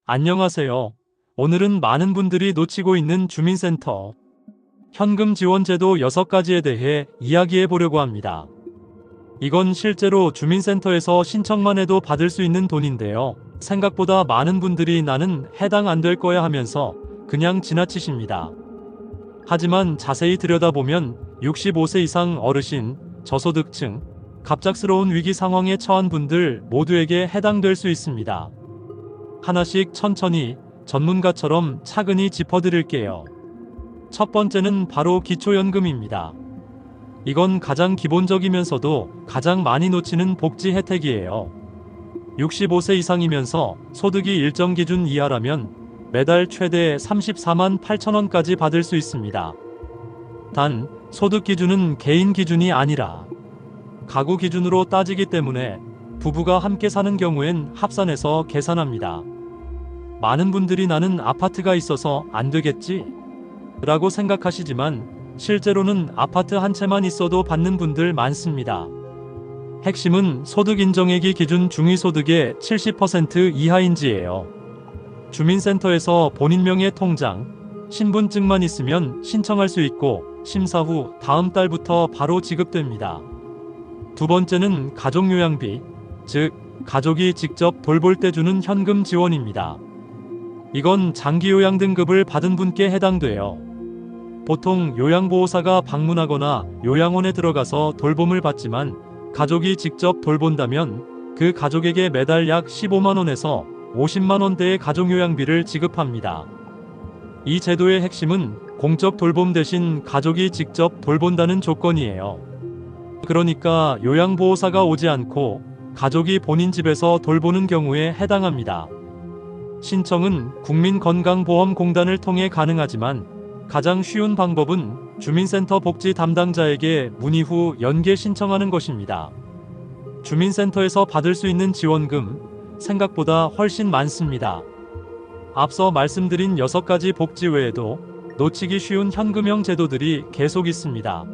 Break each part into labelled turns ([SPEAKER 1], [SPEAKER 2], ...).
[SPEAKER 1] 안녕하세요. 오늘은 많은 분들이 놓치고 있는 주민센터 현금 지원 제도 6가지에 대해 이야기해 보려고 합니다. 이건 실제로 주민센터에서 신청만 해도 받을 수 있는 돈인데요. 생각보다 많은 분들이 나는 해당 안 될 거야 하면서 그냥 지나치십니다. 하지만 자세히 들여다보면 65세 이상 어르신, 저소득층, 갑작스러운 위기 상황에 처한 분들 모두에게 해당될 수 있습니다. 하나씩 천천히 전문가처럼 차근히 짚어드릴게요. 첫 번째는 바로 기초연금입니다. 이건 가장 기본적이면서도 가장 많이 놓치는 복지 혜택이에요. 65세 이상이면서 소득이 일정 기준 이하라면 매달 최대 34만 8천 원까지 받을 수 있습니다. 단, 소득 기준은 개인 기준이 아니라 가구 기준으로 따지기 때문에 부부가 함께 사는 경우엔 합산해서 계산합니다. 많은 분들이 나는 아파트가 있어서 안 되겠지? 라고 생각하시지만 실제로는 아파트 한 채만 있어도 받는 분들 많습니다. 핵심은 소득 인정액이 기준 중위소득의 70% 이하인지예요. 주민센터에서 본인 명의 통장, 신분증만 있으면 신청할 수 있고 심사 후 다음 달부터 바로 지급됩니다. 두 번째는 가족요양비, 즉 가족이 직접 돌볼 때 주는 현금 지원입니다. 이건 장기요양 등급을 받은 분께 해당돼요. 보통 요양보호사가 방문하거나 요양원에 들어가서 돌봄을 받지만 가족이 직접 돌본다면 그 가족에게 매달 약 15만 원에서 50만 원대의 가족요양비를 지급합니다. 이 제도의 핵심은 공적 돌봄 대신 가족이 직접 돌본다는 조건이에요. 그러니까 요양보호사가 오지 않고 가족이 본인 집에서 돌보는 경우에 해당합니다. 신청은 국민건강보험공단을 통해 가능하지만 가장 쉬운 방법은 주민센터 복지 담당자에게 문의 후 연계 신청하는 것입니다. 주민센터에서 받을 수 있는 지원금, 생각보다 훨씬 많습니다. 앞서 말씀드린 6가지 복지 외에도 놓치기 쉬운 현금형 제도들이 계속 있습니다.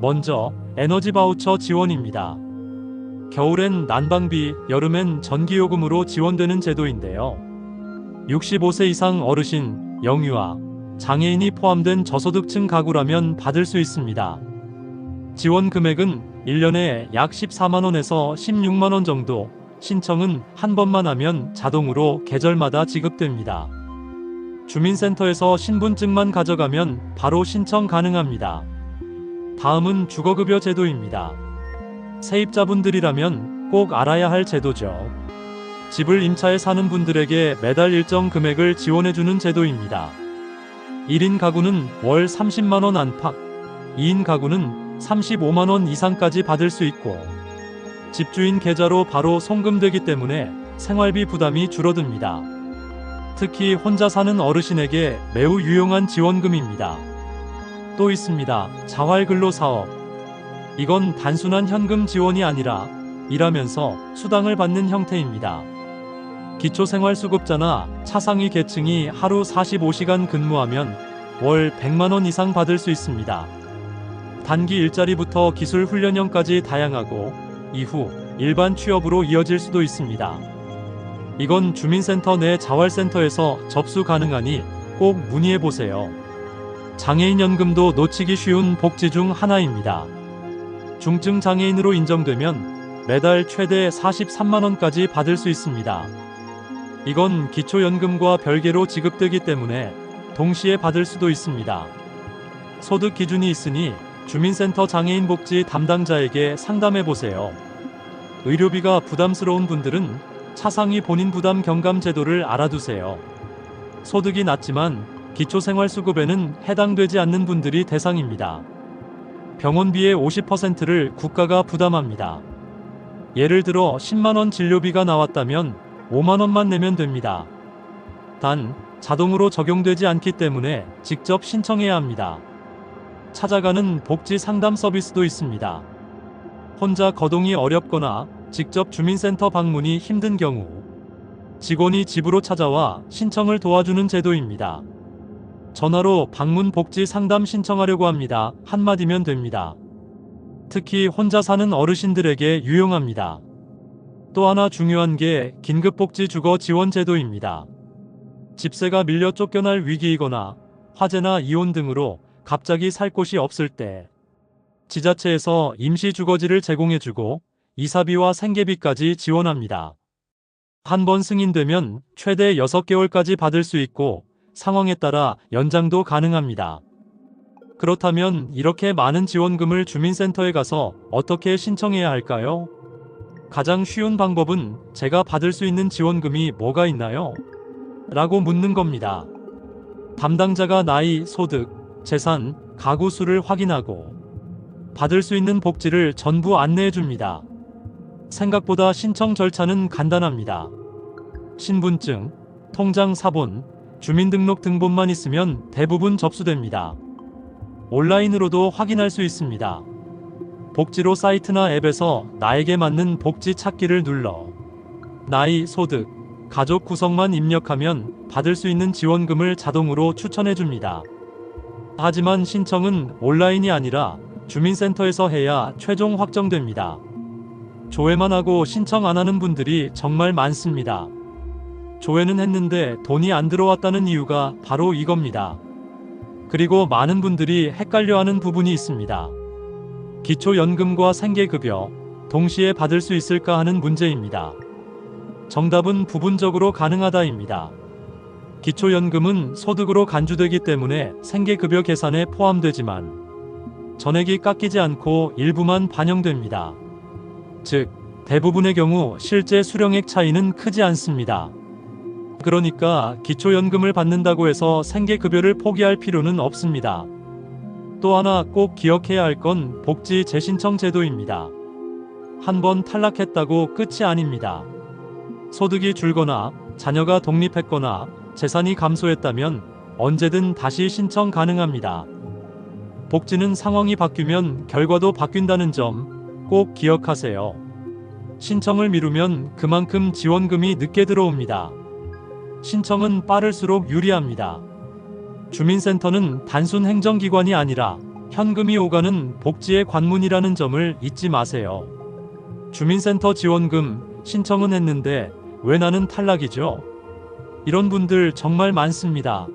[SPEAKER 1] 먼저 에너지 바우처 지원입니다. 겨울엔 난방비, 여름엔 전기요금으로 지원되는 제도인데요. 65세 이상 어르신, 영유아, 장애인이 포함된 저소득층 가구라면 받을 수 있습니다. 지원 금액은 1년에 약 14만원에서 16만원 정도, 신청은 한 번만 하면 자동으로 계절마다 지급됩니다. 주민센터에서 신분증만 가져가면 바로 신청 가능합니다. 다음은 주거급여 제도입니다. 세입자분들이라면 꼭 알아야 할 제도죠. 집을 임차해 사는 분들에게 매달 일정 금액을 지원해주는 제도입니다. 1인 가구는 월 30만원 안팎, 2인 가구는 35만원 이상까지 받을 수 있고 집주인 계좌로 바로 송금되기 때문에 생활비 부담이 줄어듭니다. 특히 혼자 사는 어르신에게 매우 유용한 지원금입니다. 또 있습니다. 자활근로사업. 이건 단순한 현금 지원이 아니라 일하면서 수당을 받는 형태입니다. 기초생활수급자나 차상위 계층이 하루 45시간 근무하면 월 100만원 이상 받을 수 있습니다. 단기 일자리부터 기술훈련형까지 다양하고 이후 일반 취업으로 이어질 수도 있습니다. 이건 주민센터 내 자활센터에서 접수 가능하니 꼭 문의해보세요. 장애인연금도 놓치기 쉬운 복지 중 하나입니다. 중증 장애인으로 인정되면 매달 최대 43만원까지 받을 수 있습니다. 이건 기초연금과 별개로 지급되기 때문에 동시에 받을 수도 있습니다. 소득 기준이 있으니 주민센터 장애인 복지 담당자에게 상담해보세요. 의료비가 부담스러운 분들은 차상위 본인 부담 경감 제도를 알아두세요. 소득이 낮지만 기초생활수급에는 해당되지 않는 분들이 대상입니다. 병원비의 50%를 국가가 부담합니다. 예를 들어 10만원 진료비가 나왔다면 5만원만 내면 됩니다. 단, 자동으로 적용되지 않기 때문에 직접 신청해야 합니다. 찾아가는 복지 상담 서비스도 있습니다. 혼자 거동이 어렵거나 직접 주민센터 방문이 힘든 경우 직원이 집으로 찾아와 신청을 도와주는 제도입니다. 전화로 방문 복지 상담 신청하려고 합니다. 한마디면 됩니다. 특히 혼자 사는 어르신들에게 유용합니다. 또 하나 중요한 게 긴급복지 주거 지원 제도입니다. 집세가 밀려 쫓겨날 위기이거나 화재나 이혼 등으로 갑자기 살 곳이 없을 때 지자체에서 임시 주거지를 제공해주고 이사비와 생계비까지 지원합니다. 한 번 승인되면 최대 6개월까지 받을 수 있고 상황에 따라 연장도 가능합니다. 그렇다면 이렇게 많은 지원금을 주민센터에 가서 어떻게 신청해야 할까요? 가장 쉬운 방법은 제가 받을 수 있는 지원금이 뭐가 있나요? 라고 묻는 겁니다. 담당자가 나이, 소득, 재산, 가구 수를 확인하고 받을 수 있는 복지를 전부 안내해 줍니다. 생각보다 신청 절차는 간단합니다. 신분증, 통장 사본, 주민등록 등본만 있으면 대부분 접수됩니다. 온라인으로도 확인할 수 있습니다. 복지로 사이트나 앱에서 나에게 맞는 복지 찾기를 눌러 나이, 소득, 가족 구성만 입력하면 받을 수 있는 지원금을 자동으로 추천해 줍니다. 하지만 신청은 온라인이 아니라 주민센터에서 해야 최종 확정됩니다. 조회만 하고 신청 안 하는 분들이 정말 많습니다. 조회는 했는데 돈이 안 들어왔다는 이유가 바로 이겁니다. 그리고 많은 분들이 헷갈려하는 부분이 있습니다. 기초연금과 생계급여 동시에 받을 수 있을까 하는 문제입니다. 정답은 부분적으로 가능하다입니다. 기초연금은 소득으로 간주되기 때문에 생계급여 계산에 포함되지만 전액이 깎이지 않고 일부만 반영됩니다. 즉, 대부분의 경우 실제 수령액 차이는 크지 않습니다. 그러니까 기초연금을 받는다고 해서 생계급여를 포기할 필요는 없습니다. 또 하나 꼭 기억해야 할 건 복지 재신청 제도입니다. 한번 탈락했다고 끝이 아닙니다. 소득이 줄거나 자녀가 독립했거나 재산이 감소했다면 언제든 다시 신청 가능합니다. 복지는 상황이 바뀌면 결과도 바뀐다는 점 꼭 기억하세요. 신청을 미루면 그만큼 지원금이 늦게 들어옵니다. 신청은 빠를수록 유리합니다. 주민센터는 단순 행정기관이 아니라 현금이 오가는 복지의 관문이라는 점을 잊지 마세요. 주민센터 지원금 신청은 했는데 왜 나는 탈락이죠? 이런 분들 정말 많습니다.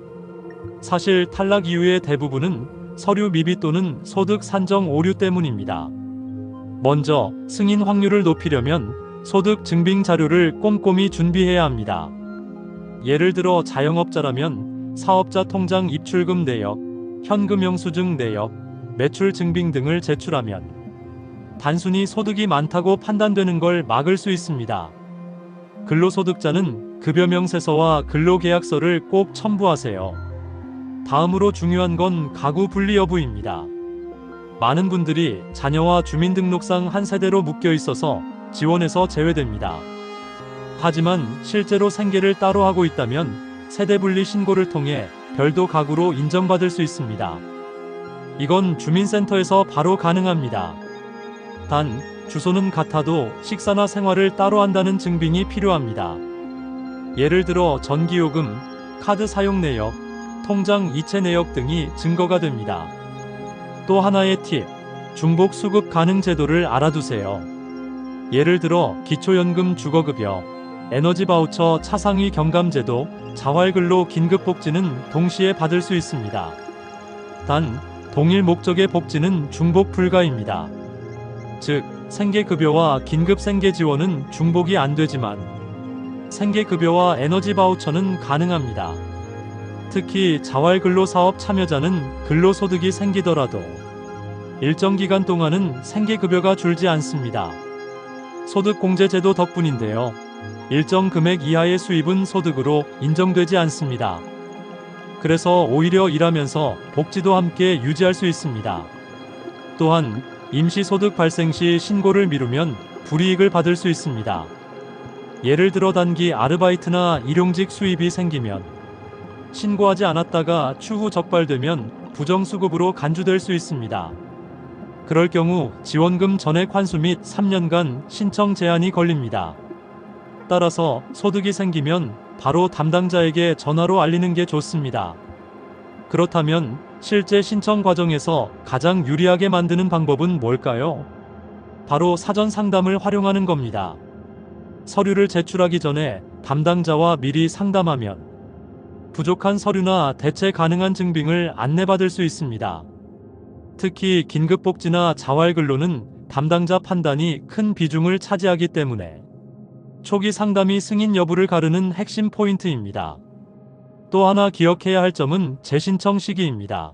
[SPEAKER 1] 사실 탈락 이유의 대부분은 서류 미비 또는 소득 산정 오류 때문입니다. 먼저 승인 확률을 높이려면 소득 증빙 자료를 꼼꼼히 준비해야 합니다. 예를 들어 자영업자라면 사업자 통장 입출금 내역, 현금 영수증 내역, 매출 증빙 등을 제출하면 단순히 소득이 많다고 판단되는 걸 막을 수 있습니다. 근로소득자는 급여 명세서와 근로계약서를 꼭 첨부하세요. 다음으로 중요한 건 가구 분리 여부입니다. 많은 분들이 자녀와 주민등록상 한 세대로 묶여 있어서 지원에서 제외됩니다. 하지만 실제로 생계를 따로 하고 있다면 세대분리 신고를 통해 별도 가구로 인정받을 수 있습니다. 이건 주민센터에서 바로 가능합니다. 단, 주소는 같아도 식사나 생활을 따로 한다는 증빙이 필요합니다. 예를 들어 전기요금, 카드 사용 내역, 통장 이체 내역 등이 증거가 됩니다. 또 하나의 팁, 중복 수급 가능 제도를 알아두세요. 예를 들어 기초연금 주거급여, 에너지 바우처 차상위 경감제도, 자활근로 긴급복지는 동시에 받을 수 있습니다. 단, 동일 목적의 복지는 중복 불가입니다. 즉, 생계급여와 긴급생계지원은 중복이 안 되지만 생계급여와 에너지 바우처는 가능합니다. 특히 자활근로사업 참여자는 근로소득이 생기더라도 일정 기간 동안은 생계급여가 줄지 않습니다. 소득공제제도 덕분인데요. 일정 금액 이하의 수입은 소득으로 인정되지 않습니다. 그래서 오히려 일하면서 복지도 함께 유지할 수 있습니다. 또한 임시소득 발생 시 신고를 미루면 불이익을 받을 수 있습니다. 예를 들어 단기 아르바이트나 일용직 수입이 생기면 신고하지 않았다가 추후 적발되면 부정수급으로 간주될 수 있습니다. 그럴 경우 지원금 전액 환수 및 3년간 신청 제한이 걸립니다. 따라서 소득이 생기면 바로 담당자에게 전화로 알리는 게 좋습니다. 그렇다면 실제 신청 과정에서 가장 유리하게 만드는 방법은 뭘까요? 바로 사전 상담을 활용하는 겁니다. 서류를 제출하기 전에 담당자와 미리 상담하면 부족한 서류나 대체 가능한 증빙을 안내받을 수 있습니다. 특히 긴급복지나 자활근로는 담당자 판단이 큰 비중을 차지하기 때문에 초기 상담이 승인 여부를 가르는 핵심 포인트입니다. 또 하나 기억해야 할 점은 재신청 시기입니다.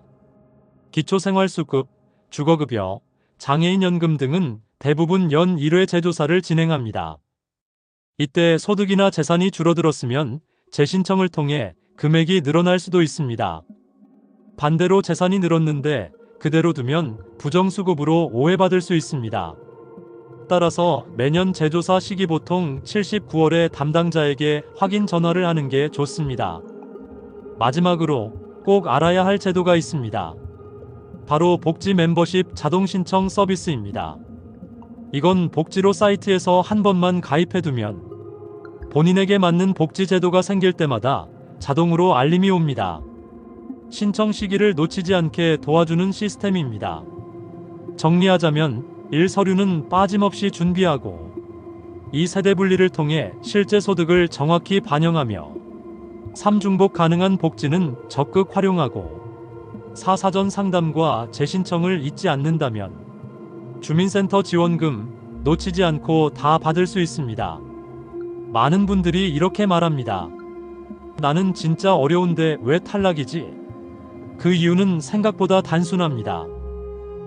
[SPEAKER 1] 기초생활수급, 주거급여, 장애인연금 등은 대부분 연 1회 재조사를 진행합니다. 이때 소득이나 재산이 줄어들었으면 재신청을 통해 금액이 늘어날 수도 있습니다. 반대로 재산이 늘었는데 그대로 두면 부정수급으로 오해받을 수 있습니다. 따라서 매년 재조사 시기 보통 79월에 담당자에게 확인 전화를 하는 게 좋습니다. 마지막으로 꼭 알아야 할 제도가 있습니다. 바로 복지 멤버십 자동 신청 서비스입니다. 이건 복지로 사이트에서 한 번만 가입해두면 본인에게 맞는 복지 제도가 생길 때마다 자동으로 알림이 옵니다. 신청 시기를 놓치지 않게 도와주는 시스템입니다. 정리하자면 1. 서류는 빠짐없이 준비하고 2. 세대 분리를 통해 실제 소득을 정확히 반영하며 3. 중복 가능한 복지는 적극 활용하고 4. 사전 상담과 재신청을 잊지 않는다면 주민센터 지원금 놓치지 않고 다 받을 수 있습니다. 많은 분들이 이렇게 말합니다. 나는 진짜 어려운데 왜 탈락이지? 그 이유는 생각보다 단순합니다.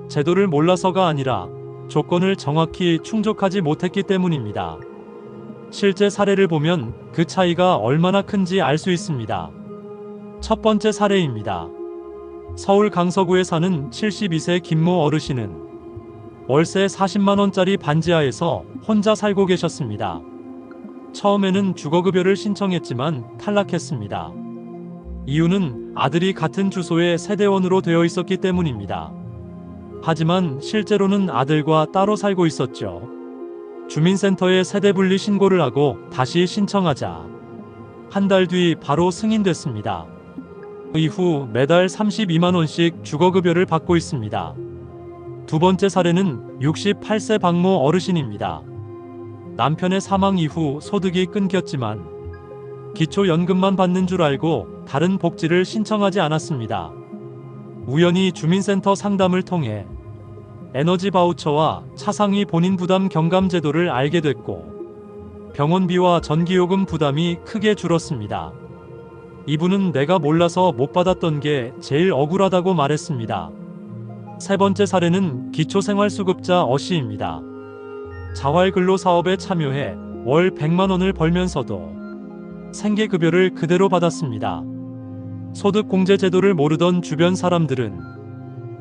[SPEAKER 1] 제도를 몰라서가 아니라 조건을 정확히 충족하지 못했기 때문입니다. 실제 사례를 보면 그 차이가 얼마나 큰지 알 수 있습니다. 첫 번째 사례입니다. 서울 강서구에 사는 72세 김모 어르신은 월세 40만원짜리 반지하에서 혼자 살고 계셨습니다. 처음에는 주거급여를 신청했지만 탈락했습니다. 이유는 아들이 같은 주소에 세대원으로 되어 있었기 때문입니다. 하지만 실제로는 아들과 따로 살고 있었죠. 주민센터에 세대분리 신고를 하고 다시 신청하자 한 달 뒤 바로 승인됐습니다. 이후 매달 32만원씩 주거급여를 받고 있습니다. 두 번째 사례는 68세 박모 어르신입니다. 남편의 사망 이후 소득이 끊겼지만 기초연금만 받는 줄 알고 다른 복지를 신청하지 않았습니다. 우연히 주민센터 상담을 통해 에너지 바우처와 차상위 본인 부담 경감 제도를 알게 됐고 병원비와 전기요금 부담이 크게 줄었습니다. 이분은 내가 몰라서 못 받았던 게 제일 억울하다고 말했습니다. 세 번째 사례는 기초생활수급자 어씨입니다. 자활근로 사업에 참여해 월 100만원을 벌면서도 생계급여를 그대로 받았습니다. 소득공제 제도를 모르던 주변 사람들은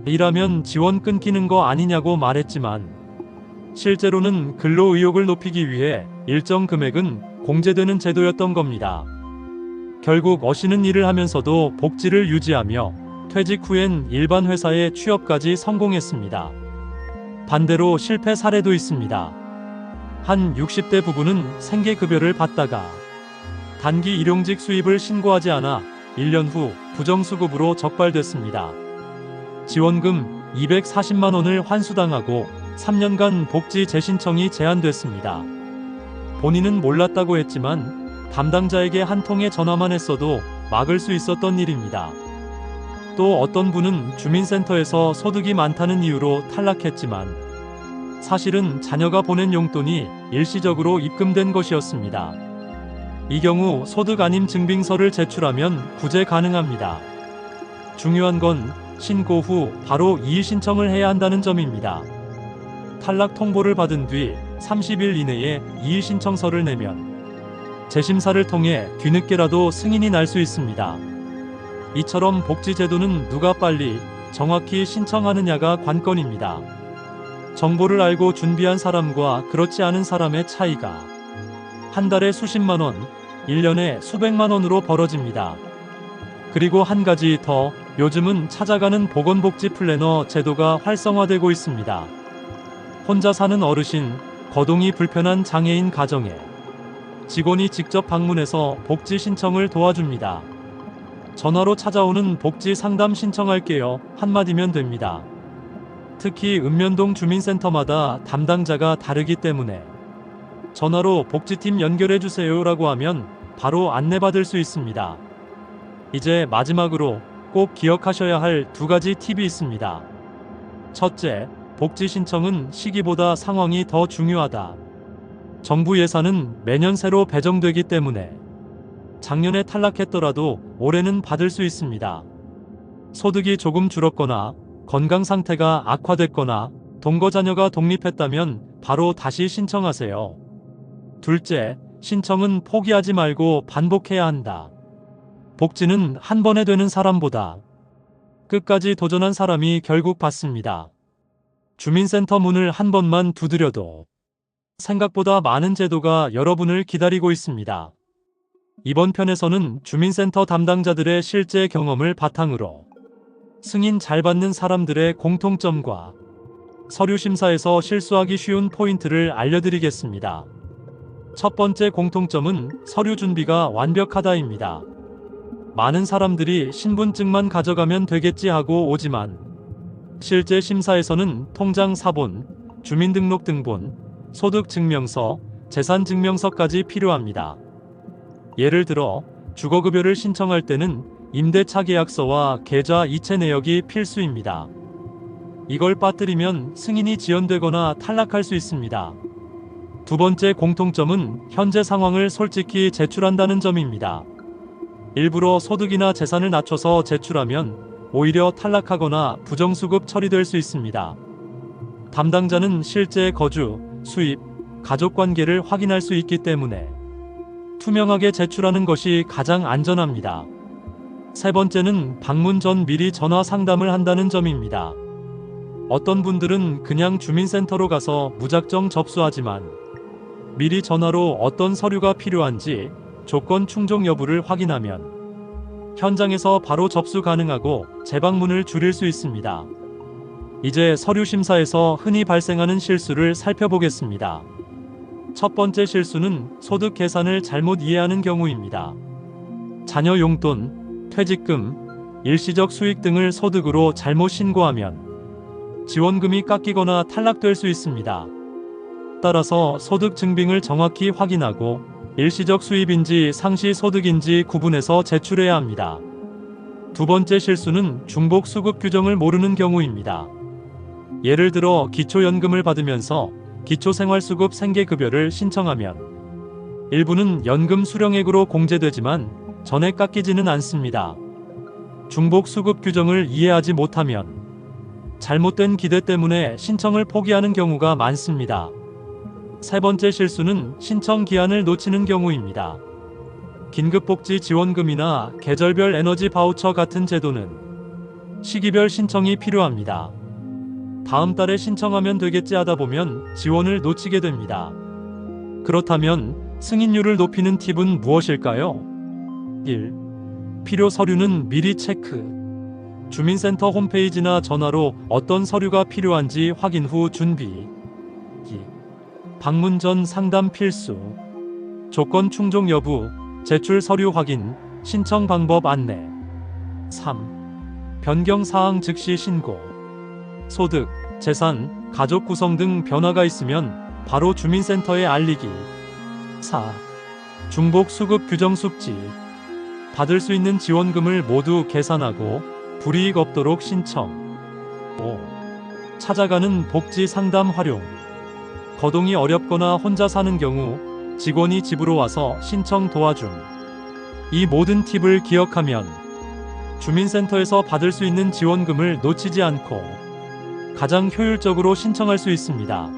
[SPEAKER 1] 일하면 지원 끊기는 거 아니냐고 말했지만 실제로는 근로 의욕을 높이기 위해 일정 금액은 공제되는 제도였던 겁니다. 결국 어씨는 일을 하면서도 복지를 유지하며 퇴직 후엔 일반 회사에 취업까지 성공했습니다. 반대로 실패 사례도 있습니다. 한 60대 부부는 생계급여를 받다가 단기 일용직 수입을 신고하지 않아 1년 후 부정수급으로 적발됐습니다. 지원금 240만원을 환수당하고 3년간 복지 재신청이 제한됐습니다. 본인은 몰랐다고 했지만 담당자에게 한 통의 전화만 했어도 막을 수 있었던 일입니다. 또 어떤 분은 주민센터에서 소득이 많다는 이유로 탈락했지만 사실은 자녀가 보낸 용돈이 일시적으로 입금된 것이었습니다. 이 경우 소득 아님 증빙서를 제출하면 구제 가능합니다. 중요한 건 신고 후 바로 이의 신청을 해야 한다는 점입니다. 탈락 통보를 받은 뒤 30일 이내에 이의 신청서를 내면 재심사를 통해 뒤늦게라도 승인이 날 수 있습니다. 이처럼 복지제도는 누가 빨리 정확히 신청하느냐가 관건입니다. 정보를 알고 준비한 사람과 그렇지 않은 사람의 차이가 한 달에 수십만 원, 1년에 수백만 원으로 벌어집니다. 그리고 한 가지 더, 요즘은 찾아가는 보건복지 플래너 제도가 활성화되고 있습니다. 혼자 사는 어르신, 거동이 불편한 장애인 가정에 직원이 직접 방문해서 복지 신청을 도와줍니다. 전화로 찾아오는 복지 상담 신청할게요 한마디면 됩니다. 특히 읍면동 주민센터마다 담당자가 다르기 때문에 전화로 복지팀 연결해주세요라고 하면 바로 안내받을 수 있습니다. 이제 마지막으로 꼭 기억하셔야 할 두 가지 팁이 있습니다. 첫째, 복지 신청은 시기보다 상황이 더 중요하다. 정부 예산은 매년 새로 배정되기 때문에 작년에 탈락했더라도 올해는 받을 수 있습니다. 소득이 조금 줄었거나 건강 상태가 악화됐거나 동거 자녀가 독립했다면 바로 다시 신청하세요. 둘째, 신청은 포기하지 말고 반복해야 한다. 복지는 한 번에 되는 사람보다 끝까지 도전한 사람이 결국 받습니다. 주민센터 문을 한 번만 두드려도 생각보다 많은 제도가 여러분을 기다리고 있습니다. 이번 편에서는 주민센터 담당자들의 실제 경험을 바탕으로 승인 잘 받는 사람들의 공통점과 서류 심사에서 실수하기 쉬운 포인트를 알려드리겠습니다. 첫 번째 공통점은 서류 준비가 완벽하다입니다. 많은 사람들이 신분증만 가져가면 되겠지 하고 오지만 실제 심사에서는 통장 사본, 주민등록 등본, 소득증명서, 재산증명서까지 필요합니다. 예를 들어 주거급여를 신청할 때는 임대차 계약서와 계좌 이체 내역이 필수입니다. 이걸 빠뜨리면 승인이 지연되거나 탈락할 수 있습니다. 두 번째 공통점은 현재 상황을 솔직히 제출한다는 점입니다. 일부러 소득이나 재산을 낮춰서 제출하면 오히려 탈락하거나 부정수급 처리될 수 있습니다. 담당자는 실제 거주, 수입, 가족관계를 확인할 수 있기 때문에 투명하게 제출하는 것이 가장 안전합니다. 세 번째는 방문 전 미리 전화 상담을 한다는 점입니다. 어떤 분들은 그냥 주민센터로 가서 무작정 접수하지만 미리 전화로 어떤 서류가 필요한지 조건 충족 여부를 확인하면 현장에서 바로 접수 가능하고 재방문을 줄일 수 있습니다. 이제 서류 심사에서 흔히 발생하는 실수를 살펴보겠습니다. 첫 번째 실수는 소득 계산을 잘못 이해하는 경우입니다. 자녀 용돈, 퇴직금, 일시적 수익 등을 소득으로 잘못 신고하면 지원금이 깎이거나 탈락될 수 있습니다. 따라서 소득 증빙을 정확히 확인하고 일시적 수입인지 상시 소득인지 구분해서 제출해야 합니다. 두 번째 실수는 중복 수급 규정을 모르는 경우입니다. 예를 들어 기초연금을 받으면서 기초생활수급 생계급여를 신청하면 일부는 연금 수령액으로 공제되지만 전액 깎이지는 않습니다. 중복 수급 규정을 이해하지 못하면 잘못된 기대 때문에 신청을 포기하는 경우가 많습니다. 세 번째 실수는 신청 기한을 놓치는 경우입니다. 긴급복지 지원금이나 계절별 에너지 바우처 같은 제도는 시기별 신청이 필요합니다. 다음 달에 신청하면 되겠지 하다 보면 지원을 놓치게 됩니다. 그렇다면 승인율을 높이는 팁은 무엇일까요? 1. 필요 서류는 미리 체크. 주민센터 홈페이지나 전화로 어떤 서류가 필요한지 확인 후 준비. 2. 방문 전 상담 필수. 조건 충족 여부, 제출 서류 확인, 신청 방법 안내. 3. 변경 사항 즉시 신고. 소득, 재산, 가족 구성 등 변화가 있으면 바로 주민센터에 알리기. 4. 중복 수급 규정 숙지. 받을 수 있는 지원금을 모두 계산하고 불이익 없도록 신청. 5. 찾아가는 복지 상담 활용. 거동이 어렵거나 혼자 사는 경우 직원이 집으로 와서 신청 도와줌. 이 모든 팁을 기억하면 주민센터에서 받을 수 있는 지원금을 놓치지 않고 가장 효율적으로 신청할 수 있습니다.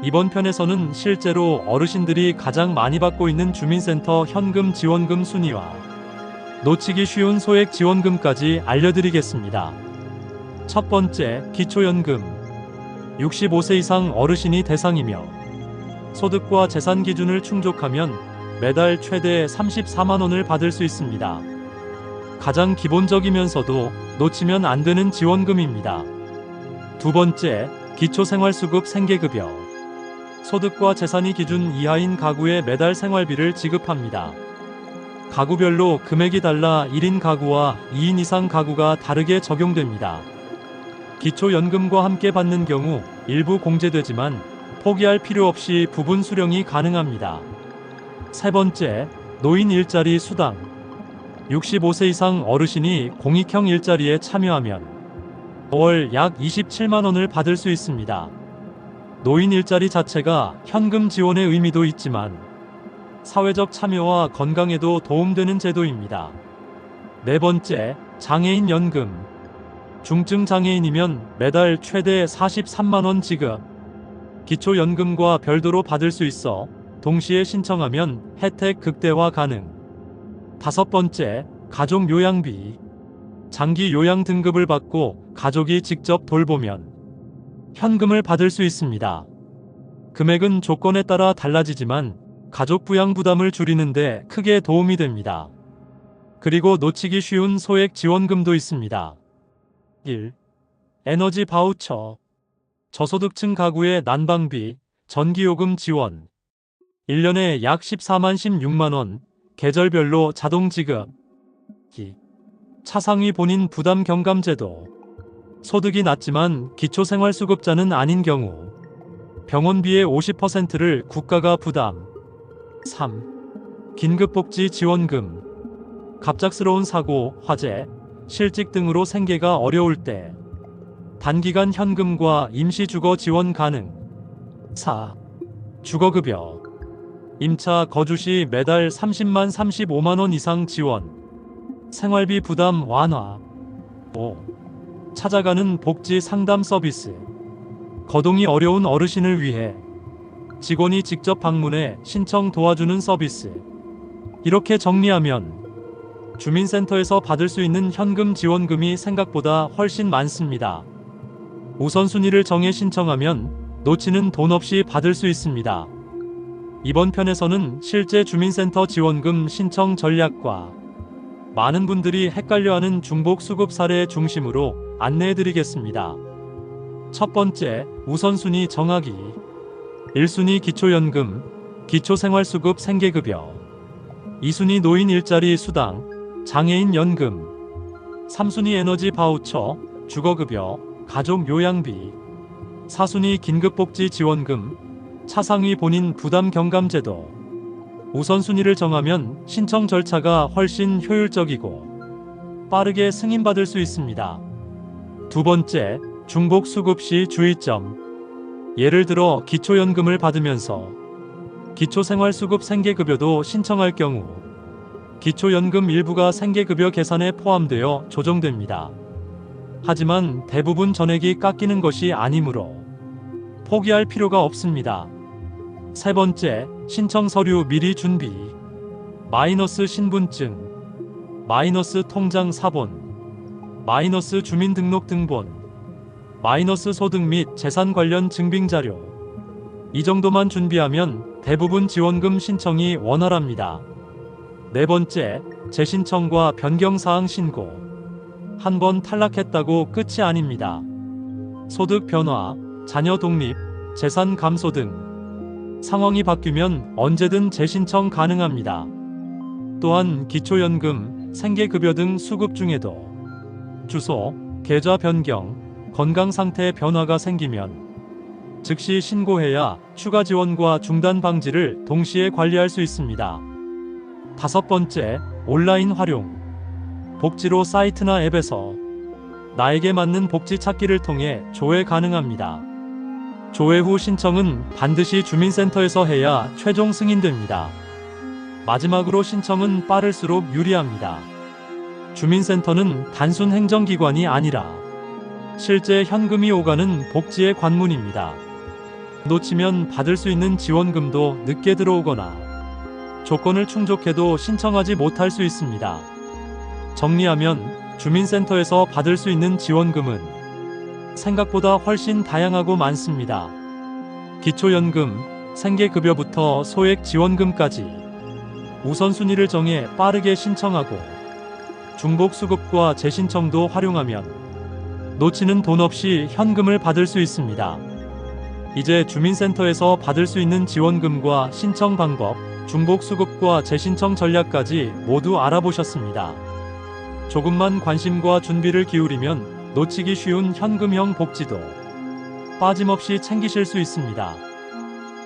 [SPEAKER 1] 이번 편에서는 실제로 어르신들이 가장 많이 받고 있는 주민센터 현금 지원금 순위와 놓치기 쉬운 소액 지원금까지 알려드리겠습니다. 첫 번째, 기초연금. 65세 이상 어르신이 대상이며 소득과 재산 기준을 충족하면 매달 최대 34만 원을 받을 수 있습니다. 가장 기본적이면서도 놓치면 안 되는 지원금입니다. 두 번째, 기초생활수급 생계급여. 소득과 재산이 기준 이하인 가구에 매달 생활비를 지급합니다. 가구별로 금액이 달라 1인 가구와 2인 이상 가구가 다르게 적용됩니다. 기초연금과 함께 받는 경우 일부 공제되지만 포기할 필요 없이 부분 수령이 가능합니다. 세 번째, 노인 일자리 수당. 65세 이상 어르신이 공익형 일자리에 참여하면 월 약 27만 원을 받을 수 있습니다. 노인 일자리 자체가 현금 지원의 의미도 있지만 사회적 참여와 건강에도 도움되는 제도입니다. 네 번째, 장애인 연금. 중증 장애인이면 매달 최대 43만 원 지급. 기초연금과 별도로 받을 수 있어 동시에 신청하면 혜택 극대화 가능. 다섯 번째, 가족 요양비. 장기 요양 등급을 받고 가족이 직접 돌보면 현금을 받을 수 있습니다. 금액은 조건에 따라 달라지지만 가족 부양 부담을 줄이는데 크게 도움이 됩니다. 그리고 놓치기 쉬운 소액 지원금도 있습니다. 1. 에너지 바우처. 저소득층 가구의 난방비, 전기요금 지원. 1년에 약 14만 16만 원, 계절별로 자동 지급. 2. 차상위 본인 부담 경감제도. 소득이 낮지만 기초생활수급자는 아닌 경우 병원비의 50%를 국가가 부담. 3. 긴급복지 지원금. 갑작스러운 사고, 화재, 실직 등으로 생계가 어려울 때 단기간 현금과 임시주거 지원 가능. 4. 주거급여. 임차 거주 시 매달 30만 35만 원 이상 지원. 생활비 부담 완화. 5. 찾아가는 복지 상담 서비스. 거동이 어려운 어르신을 위해 직원이 직접 방문해 신청 도와주는 서비스. 이렇게 정리하면 주민센터에서 받을 수 있는 현금 지원금이 생각보다 훨씬 많습니다. 우선순위를 정해 신청하면 놓치는 돈 없이 받을 수 있습니다. 이번 편에서는 실제 주민센터 지원금 신청 전략과 많은 분들이 헷갈려하는 중복수급 사례 중심으로 안내해드리겠습니다. 첫 번째, 우선순위 정하기. 1순위 기초연금, 기초생활수급 생계급여. 2순위 노인 일자리 수당, 장애인 연금. 3순위 에너지 바우처, 주거급여, 가족 요양비. 4순위 긴급복지 지원금, 차상위 본인 부담 경감제도. 우선순위를 정하면 신청 절차가 훨씬 효율적이고 빠르게 승인받을 수 있습니다. 두 번째, 중복 수급 시 주의점. 예를 들어 기초연금을 받으면서 기초생활수급 생계급여도 신청할 경우 기초연금 일부가 생계급여 계산에 포함되어 조정됩니다. 하지만 대부분 전액이 깎이는 것이 아니므로 포기할 필요가 없습니다. 세 번째, 신청 서류 미리 준비. 마이너스 신분증, 마이너스 통장 사본, 마이너스 주민등록등본, 마이너스 소득 및 재산 관련 증빙자료. 이 정도만 준비하면 대부분 지원금 신청이 원활합니다. 네 번째, 재신청과 변경사항 신고. 한 번 탈락했다고 끝이 아닙니다. 소득 변화, 자녀 독립, 재산 감소 등 상황이 바뀌면 언제든 재신청 가능합니다. 또한 기초연금, 생계급여 등 수급 중에도 주소, 계좌 변경, 건강상태 변화가 생기면 즉시 신고해야 추가 지원과 중단 방지를 동시에 관리할 수 있습니다. 다섯 번째, 온라인 활용. 복지로 사이트나 앱에서 나에게 맞는 복지 찾기를 통해 조회 가능합니다. 조회 후 신청은 반드시 주민센터에서 해야 최종 승인됩니다. 마지막으로 신청은 빠를수록 유리합니다. 주민센터는 단순 행정기관이 아니라 실제 현금이 오가는 복지의 관문입니다. 놓치면 받을 수 있는 지원금도 늦게 들어오거나 조건을 충족해도 신청하지 못할 수 있습니다. 정리하면 주민센터에서 받을 수 있는 지원금은 생각보다 훨씬 다양하고 많습니다. 기초연금, 생계급여부터 소액 지원금까지 우선순위를 정해 빠르게 신청하고 중복수급과 재신청도 활용하면 놓치는 돈 없이 현금을 받을 수 있습니다. 이제 주민센터에서 받을 수 있는 지원금과 신청 방법, 중복수급과 재신청 전략까지 모두 알아보셨습니다. 조금만 관심과 준비를 기울이면 놓치기 쉬운 현금형 복지도 빠짐없이 챙기실 수 있습니다.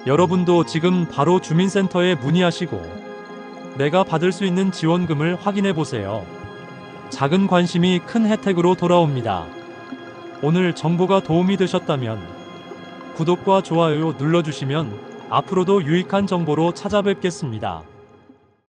[SPEAKER 1] 여러분도 지금 바로 주민센터에 문의하시고 내가 받을 수 있는 지원금을 확인해 보세요. 작은 관심이 큰 혜택으로 돌아옵니다. 오늘 정보가 도움이 되셨다면 구독과 좋아요 눌러주시면 앞으로도 유익한 정보로 찾아뵙겠습니다.